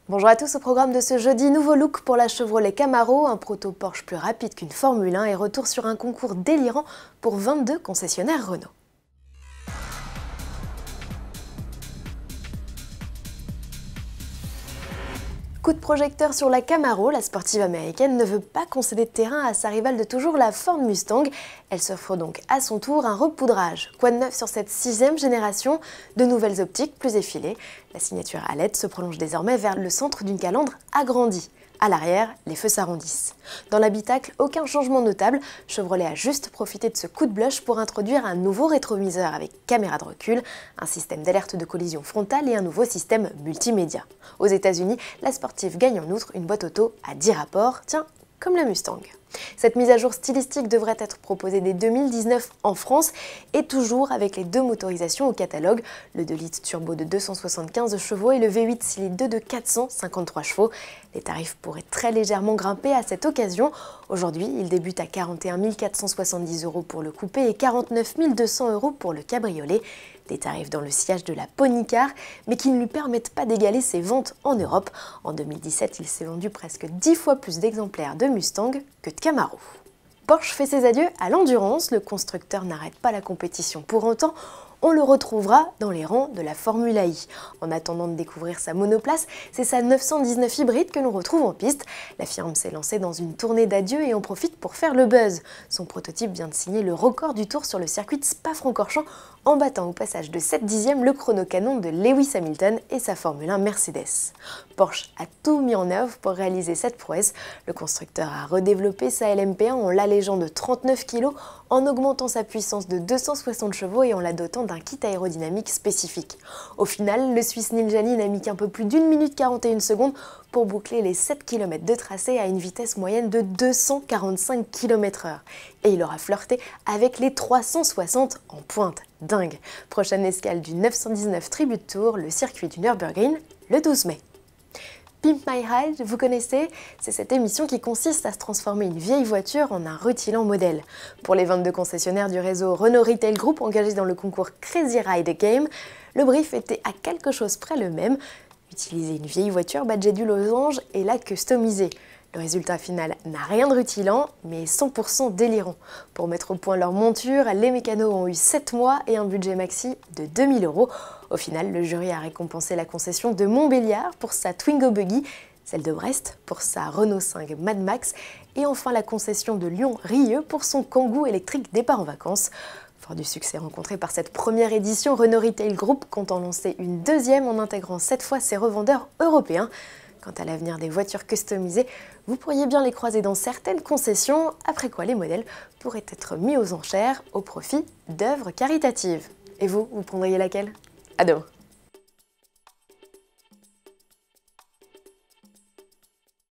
Bonjour à tous, au programme de ce jeudi, nouveau look pour la Chevrolet Camaro, un proto Porsche plus rapide qu'une Formule 1 et retour sur un concours délirant pour 22 concessionnaires Renault. Coup de projecteur sur la Camaro, la sportive américaine ne veut pas concéder de terrain à sa rivale de toujours, la Ford Mustang. Elle s'offre donc à son tour un repoudrage. Quoi de neuf sur cette 6e génération? De nouvelles optiques plus effilées. La signature à LED se prolonge désormais vers le centre d'une calandre agrandie. À l'arrière, les feux s'arrondissent. Dans l'habitacle, aucun changement notable. Chevrolet a juste profité de ce coup de blush pour introduire un nouveau rétroviseur avec caméra de recul, un système d'alerte de collision frontale et un nouveau système multimédia. Aux États-Unis, la sportive gagne en outre une boîte auto à 10 rapports, tiens, comme la Mustang. Cette mise à jour stylistique devrait être proposée dès 2019 en France et toujours avec les deux motorisations au catalogue, le 2 litres turbo de 275 chevaux et le V8 cylindre 2 de 453 chevaux. Les tarifs pourraient très légèrement grimper à cette occasion. Aujourd'hui, ils débutent à 41 470 € pour le coupé et 49 200 € pour le cabriolet. Des tarifs dans le sillage de la Pony Car, mais qui ne lui permettent pas d'égaler ses ventes en Europe. En 2017, il s'est vendu presque 10 fois plus d'exemplaires de Mustang que de Camaro. Porsche fait ses adieux à l'endurance, le constructeur n'arrête pas la compétition pour autant. On le retrouvera dans les rangs de la Formule I. En attendant de découvrir sa monoplace, c'est sa 919 hybride que l'on retrouve en piste. La firme s'est lancée dans une tournée d'adieu et en profite pour faire le buzz. Son prototype vient de signer le record du tour sur le circuit de Spa-Francorchamps en battant au passage de 7 dixièmes le chrono-canon de Lewis Hamilton et sa Formule 1 Mercedes. Porsche a tout mis en œuvre pour réaliser cette prouesse. Le constructeur a redéveloppé sa LMP1 en l'allégeant de 39 kg, en augmentant sa puissance de 260 chevaux et en la dotant d'un kit aérodynamique spécifique. Au final, le Suisse Nils Jani n'a mis qu'un peu plus d'1 minute 41 secondes pour boucler les 7 km de tracé à une vitesse moyenne de 245 km/h. Et il aura flirté avec les 360 en pointe. Dingue! Prochaine escale du 919 Tribute Tour, le circuit du Nürburgring, le 12 mai. Pimp My Ride, vous connaissez? C'est cette émission qui consiste à se transformer une vieille voiture en un rutilant modèle. Pour les 22 concessionnaires du réseau Renault Retail Group engagés dans le concours Crazy Ride Game, le brief était à quelque chose près le même. Utiliser une vieille voiture badgée du losange et la customiser. Le résultat final n'a rien de rutilant, mais 100% délirant. Pour mettre au point leur monture, les mécanos ont eu 7 mois et un budget maxi de 2000 €. Au final, le jury a récompensé la concession de Montbéliard pour sa Twingo Buggy, celle de Brest pour sa Renault 5 Mad Max et enfin la concession de Lyon-Rieux pour son Kangoo électrique départ en vacances. Fort du succès rencontré par cette première édition, Renault Retail Group compte en lancer une deuxième en intégrant cette fois ses revendeurs européens. Quant à l'avenir des voitures customisées, vous pourriez bien les croiser dans certaines concessions, après quoi les modèles pourraient être mis aux enchères au profit d'œuvres caritatives. Et vous prendriez laquelle? À demain!